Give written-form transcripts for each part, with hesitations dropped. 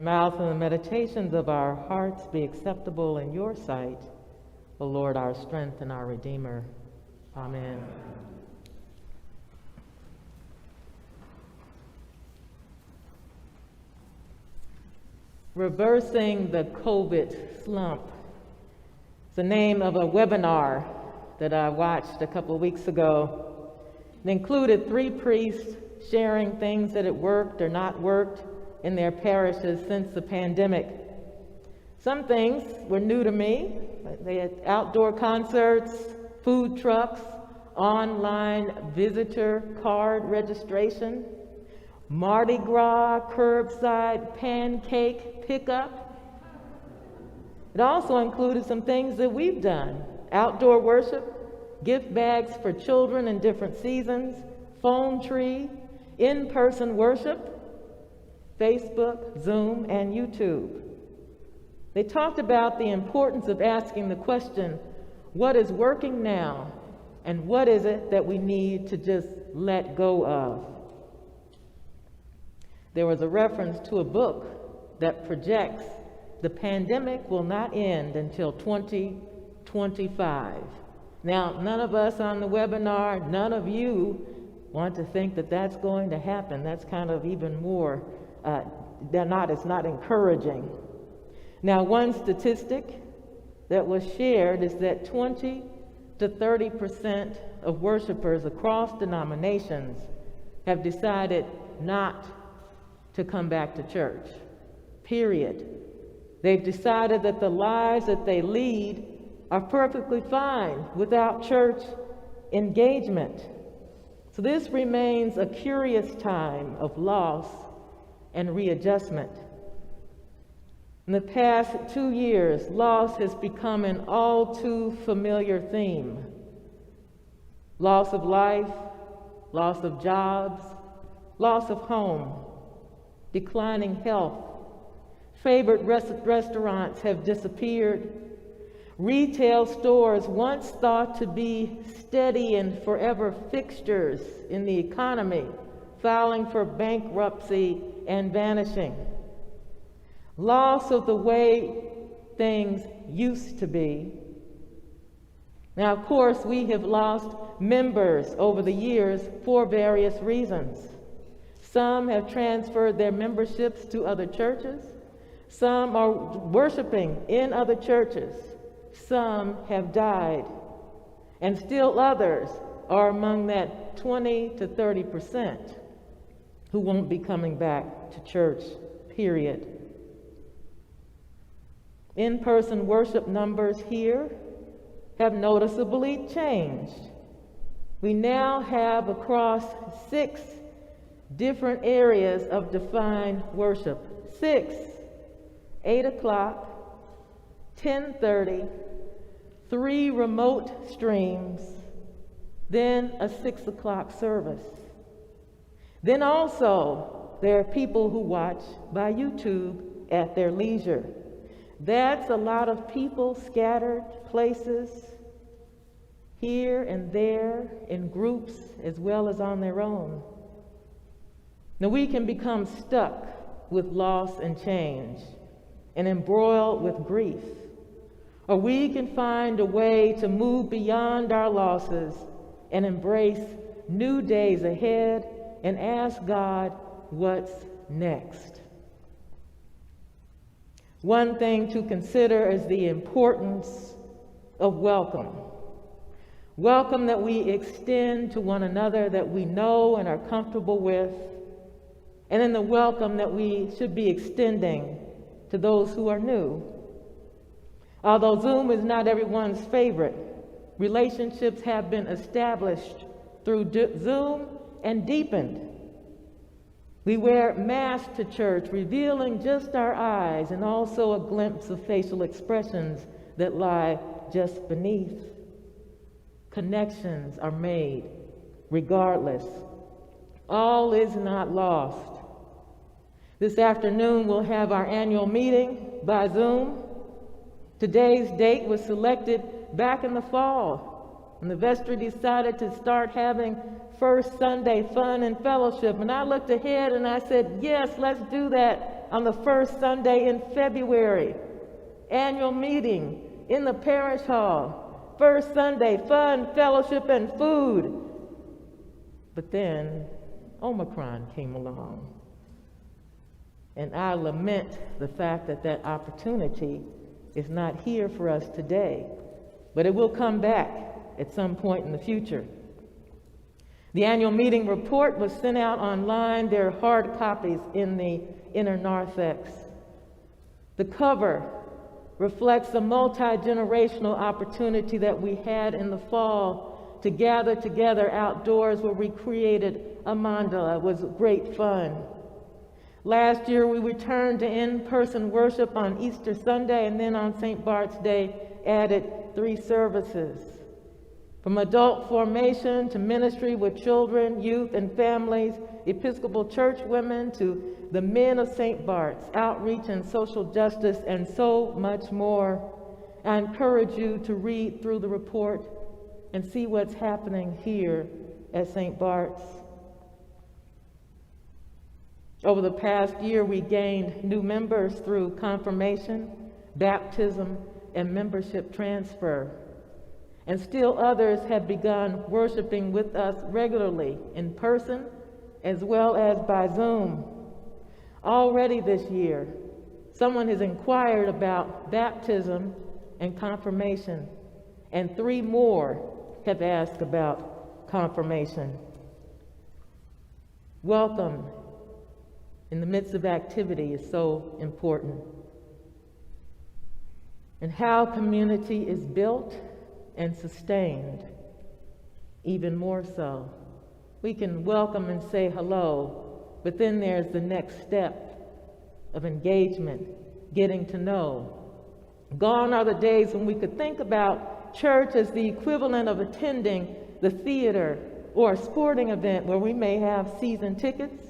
Mouth and the meditations of our hearts be acceptable in your sight, O Lord, our strength and our Redeemer. Amen. Reversing the COVID slump. It's the name of a webinar that I watched a couple of weeks ago. It included 3 priests sharing things that had worked or not worked in their parishes since the pandemic. Some things were new to me. They had outdoor concerts, food trucks, online visitor card registration, Mardi Gras curbside pancake pickup. It also included some things that we've done: outdoor worship, gift bags for children in different seasons, phone tree, in-person worship, Facebook, Zoom, and YouTube. They talked about the importance of asking the question, what is working now, and what is it that we need to just let go of? There was a reference to a book that projects the pandemic will not end until 2025. Now, none of us on the webinar, none of you want to think that that's going to happen. That's kind of even more, it's not encouraging. Now, one statistic that was shared is that 20 to 30% of worshipers across denominations have decided not to come back to church, period. They've decided that the lives that they lead are perfectly fine without church engagement. So this remains a curious time of loss and readjustment. In the past 2 years, loss has become an all too familiar theme. Loss of life, loss of jobs, loss of home, declining health. Favorite restaurants have disappeared. Retail stores, once thought to be steady and forever fixtures in the economy, filing for bankruptcy and vanishing. Loss of the way things used to be. Now, of course, we have lost members over the years for various reasons. Some have transferred their memberships to other churches. Some are worshiping in other churches. Some have died. And still others are among that 20 to 30% who won't be coming back to church, period. In-person worship numbers here have noticeably changed. We now have across 6 different areas of defined worship. 6, 8 o'clock, 10:30, 3 remote streams, then a 6 o'clock service. Then also there are people who watch by YouTube at their leisure. That's a lot of people scattered places, here and there, in groups as well as on their own. Now we can become stuck with loss and change and embroiled with grief. Or we can find a way to move beyond our losses and embrace new days ahead and ask God, what's next? One thing to consider is the importance of welcome. Welcome that we extend to one another that we know and are comfortable with, and then the welcome that we should be extending to those who are new. Although Zoom is not everyone's favorite, relationships have been established through Zoom and deepened. We wear masks to church, revealing just our eyes and also a glimpse of facial expressions that lie just beneath. Connections are made regardless. All is not lost. This afternoon we'll have our annual meeting by Zoom. Today's date was selected back in the fall, and the vestry decided to start having First Sunday fun and fellowship. And I looked ahead and I said, yes, let's do that on the first Sunday in February. Annual meeting in the parish hall. First Sunday, fun, fellowship, and food. But then Omicron came along. And I lament the fact that that opportunity is not here for us today. But it will come back at some point in the future. The annual meeting report was sent out online. There are hard copies in the inner narthex. The cover reflects a multi-generational opportunity that we had in the fall to gather together outdoors where we created a mandala. It was great fun. Last year we returned to in-person worship on Easter Sunday, and then on St. Bart's Day added 3 services. From adult formation to ministry with children, youth, and families, Episcopal church women to the men of St. Bart's, outreach and social justice, and so much more. I encourage you to read through the report and see what's happening here at St. Bart's. Over the past year, we gained new members through confirmation, baptism, and membership transfer. And still others have begun worshiping with us regularly in person as well as by Zoom. Already this year, someone has inquired about baptism and confirmation, and 3 more have asked about confirmation. Welcome in the midst of activity is so important. And how community is built and sustained, even more so. We can welcome and say hello, but then there's the next step of engagement, getting to know. Gone are the days when we could think about church as the equivalent of attending the theater or a sporting event where we may have season tickets,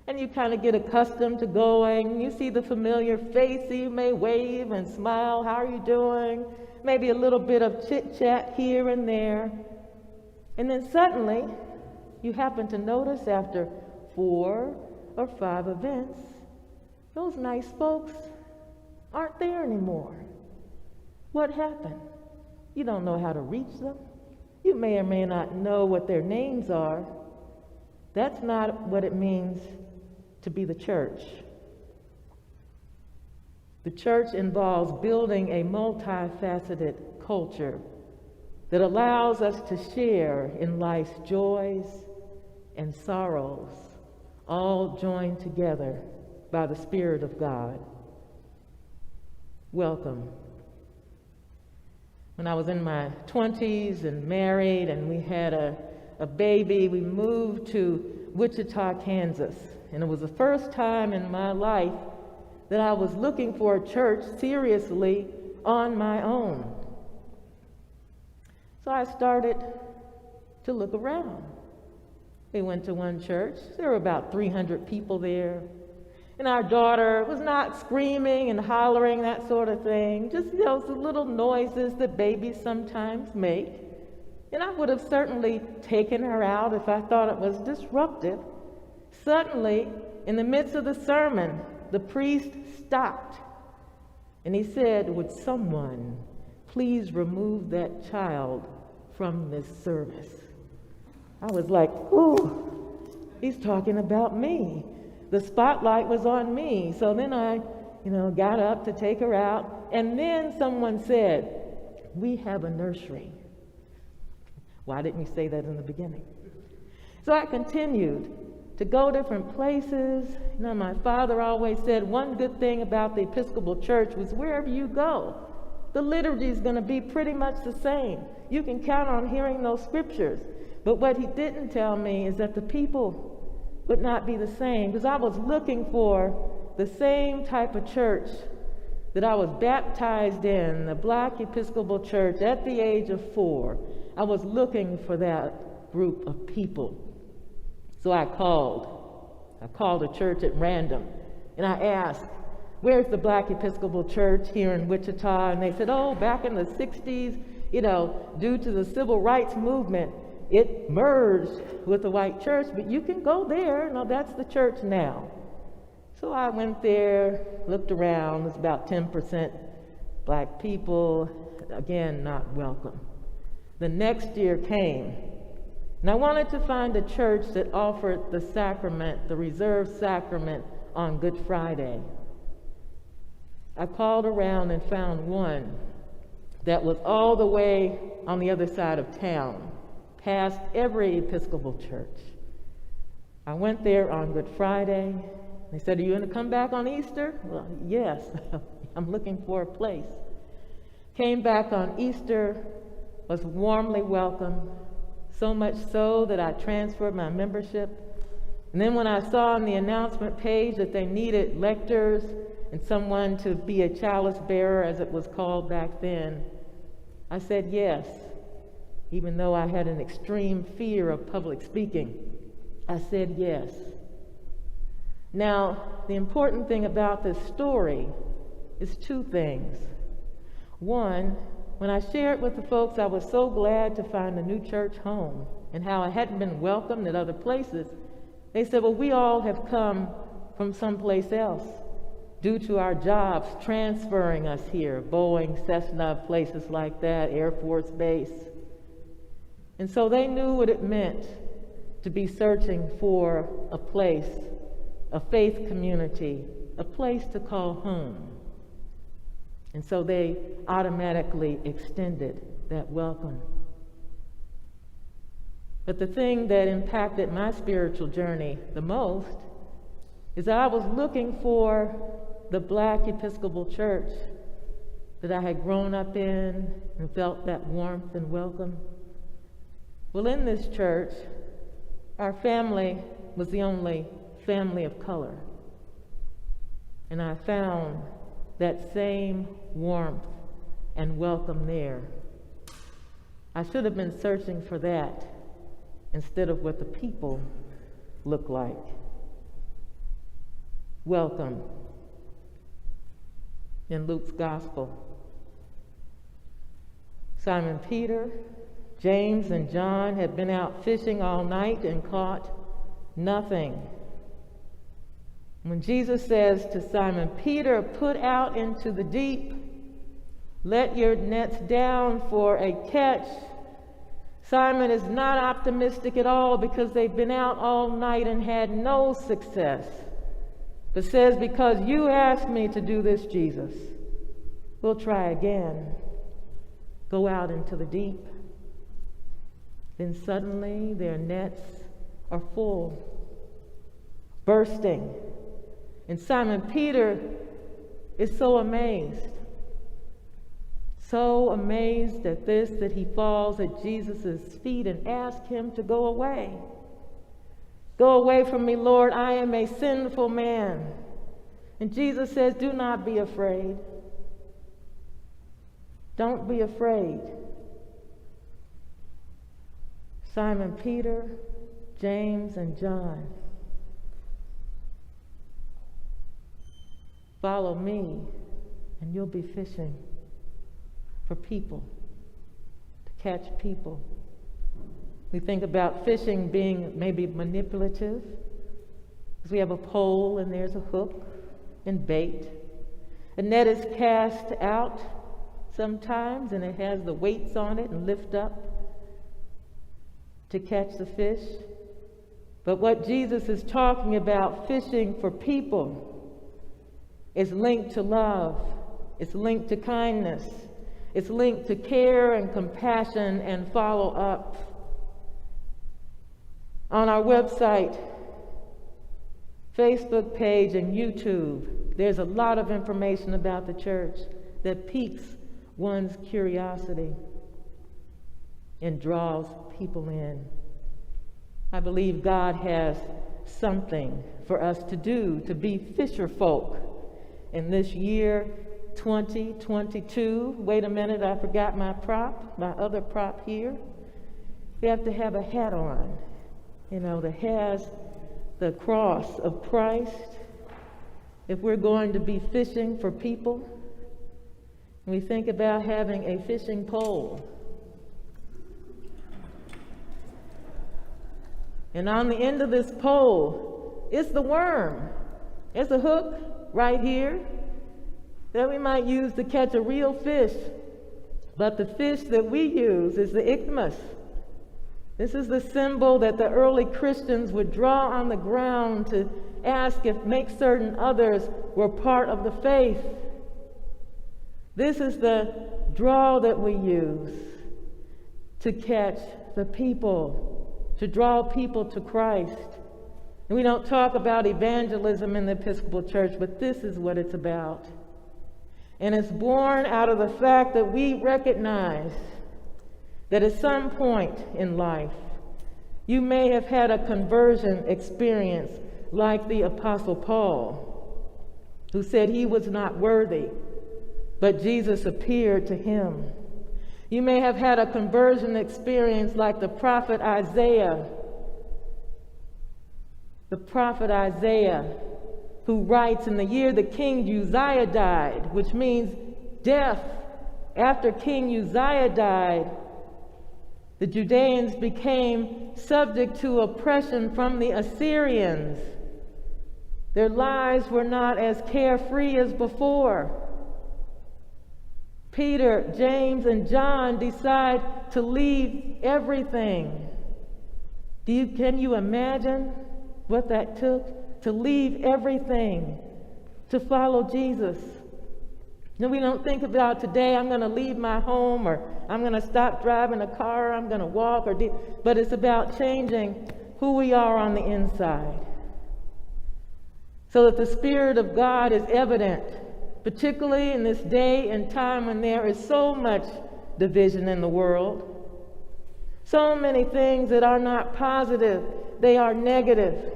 and you kind of get accustomed to going. You see the familiar face, you may wave and smile, how are you doing? Maybe a little bit of chit-chat here and there. And then suddenly, you happen to notice after 4 or 5 events, those nice folks aren't there anymore. What happened? You don't know how to reach them. You may or may not know what their names are. That's not what it means to be the church. The church involves building a multifaceted culture that allows us to share in life's joys and sorrows, all joined together by the Spirit of God. Welcome. When I was in my 20s and married and we had a baby, we moved to Wichita, Kansas. And it was the first time in my life that I was looking for a church seriously on my own. So I started to look around. We went to one church. There were about 300 people there. And our daughter was not screaming and hollering, that sort of thing. Just, those little noises that babies sometimes make. And I would have certainly taken her out if I thought it was disruptive. Suddenly, in the midst of the sermon, the priest stopped and he said, "Would someone please remove that child from this service?" I was like, ooh, he's talking about me. The spotlight was on me. So then I, got up to take her out. And then someone said, "We have a nursery." Why didn't you say that in the beginning? So I continued to go different places. My father always said one good thing about the Episcopal Church was wherever you go, the liturgy is going to be pretty much the same. You can count on hearing those scriptures. But what he didn't tell me is that the people would not be the same, because I was looking for the same type of church that I was baptized in, the Black Episcopal Church at the age of 4. I was looking for that group of people. So I called a church at random, and I asked, "Where's the Black Episcopal Church here in Wichita?" And they said, "Oh, back in the 60s, due to the civil rights movement, it merged with the white church, but you can go there. No, that's the church now." So I went there, looked around. It's about 10% black people, again, not welcome. The next year came, and I wanted to find a church that offered the sacrament, the reserved sacrament, on Good Friday. I called around and found one that was all the way on the other side of town, past every Episcopal church. I went there on Good Friday. They said, "Are you going to come back on Easter?" Well, yes, I'm looking for a place. Came back on Easter, was warmly welcomed, so much so that I transferred my membership. And then when I saw on the announcement page that they needed lectors and someone to be a chalice bearer, as it was called back then, I said yes, even though I had an extreme fear of public speaking. I said yes. Now, the important thing about this story is two things. One, when I shared with the folks I was so glad to find a new church home and how I hadn't been welcomed at other places, they said, "Well, we all have come from someplace else due to our jobs transferring us here, Boeing, Cessna, places like that, Air Force Base." And so they knew what it meant to be searching for a place, a faith community, a place to call home. And so they automatically extended that welcome. But the thing that impacted my spiritual journey the most is that I was looking for the Black Episcopal church that I had grown up in and felt that warmth and welcome. Well, in this church, our family was the only family of color. And I found that same warmth and welcome there. I should have been searching for that instead of what the people look like. Welcome. In Luke's Gospel, Simon Peter, James, and John had been out fishing all night and caught nothing. When Jesus says to Simon Peter, "Put out into the deep, let your nets down for a catch," Simon is not optimistic at all because they've been out all night and had no success. But says, "Because you asked me to do this, Jesus, we'll try again. Go out into the deep." Then suddenly their nets are full, bursting. And Simon Peter is so amazed at this that he falls at Jesus' feet and asks him to go away. "Go away from me, Lord, I am a sinful man." And Jesus says, "Do not be afraid. Don't be afraid." Simon Peter, James, and John, follow me and you'll be fishing for people, to catch people. We think about fishing being maybe manipulative, because we have a pole and there's a hook and bait. A net is cast out sometimes and it has the weights on it and lift up to catch the fish. But what Jesus is talking about, fishing for people, is linked to love, it's linked to kindness, it's linked to care and compassion and follow up. On our website, Facebook page, and YouTube, there's a lot of information about the church that piques one's curiosity and draws people in. I believe God has something for us to do to be fisherfolk in this year 2022. Wait a minute, I forgot my other prop here. We have to have a hat on, that has the cross of Christ. If we're going to be fishing for people, we think about having a fishing pole. And on the end of this pole is the worm There's a hook right here that we might use to catch a real fish. But the fish that we use is the ichthus. This is the symbol that the early Christians would draw on the ground to make certain others were part of the faith. This is the draw that we use to catch the people, to draw people to Christ. And we don't talk about evangelism in the Episcopal Church, but this is what it's about. And it's born out of the fact that we recognize that at some point in life, you may have had a conversion experience like the Apostle Paul, who said he was not worthy, but Jesus appeared to him. You may have had a conversion experience like the prophet Isaiah. The prophet Isaiah, who writes in the year that King Uzziah died, which means death. After King Uzziah died, the Judeans became subject to oppression from the Assyrians. Their lives were not as carefree as before. Peter, James, and John decide to leave everything. Can you imagine what that took? To leave everything to follow Jesus. No, we don't think about today, I'm going to leave my home, or I'm going to stop driving a car, or I'm going to walk, but it's about changing who we are on the inside. So that the Spirit of God is evident, particularly in this day and time when there is so much division in the world. So many things that are not positive, they are negative.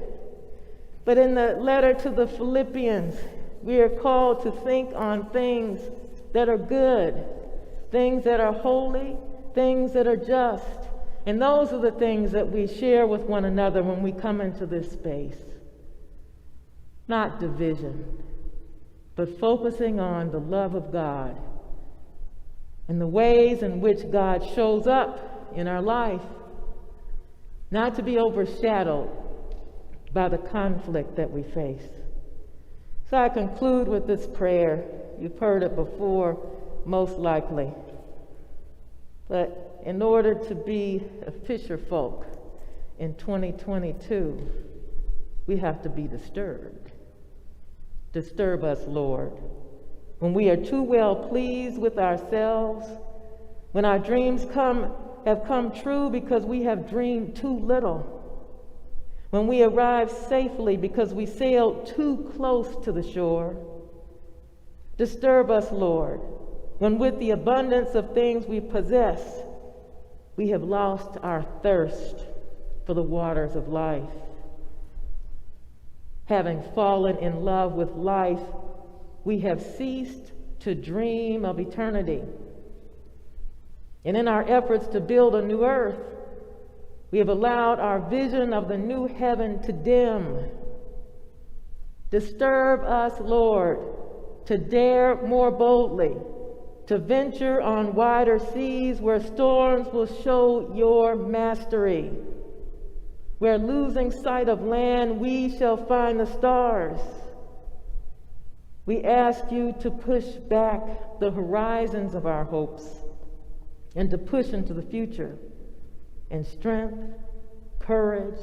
But in the letter to the Philippians, we are called to think on things that are good, things that are holy, things that are just. And those are the things that we share with one another when we come into this space. Not division, but focusing on the love of God and the ways in which God shows up in our life, not to be overshadowed by the conflict that we face. So I conclude with this prayer. You've heard it before, most likely. But in order to be a fisherfolk in 2022, we have to be disturbed. Disturb us, Lord, when we are too well pleased with ourselves, when our dreams have come true because we have dreamed too little, when we arrive safely because we sailed too close to the shore. Disturb us, Lord, when with the abundance of things we possess, we have lost our thirst for the waters of life. Having fallen in love with life, we have ceased to dream of eternity. And in our efforts to build a new earth, we have allowed our vision of the new heaven to dim. Disturb us, Lord, to dare more boldly, to venture on wider seas where storms will show your mastery, where losing sight of land we shall find the stars. We ask you to push back the horizons of our hopes and to push into the future in strength, courage,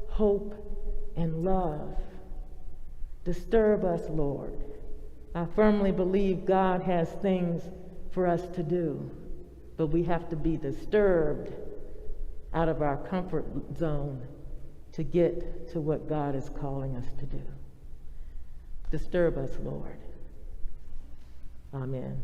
hope, and love. Disturb us, Lord. I firmly believe God has things for us to do, but we have to be disturbed out of our comfort zone to get to what God is calling us to do. Disturb us, Lord. Amen.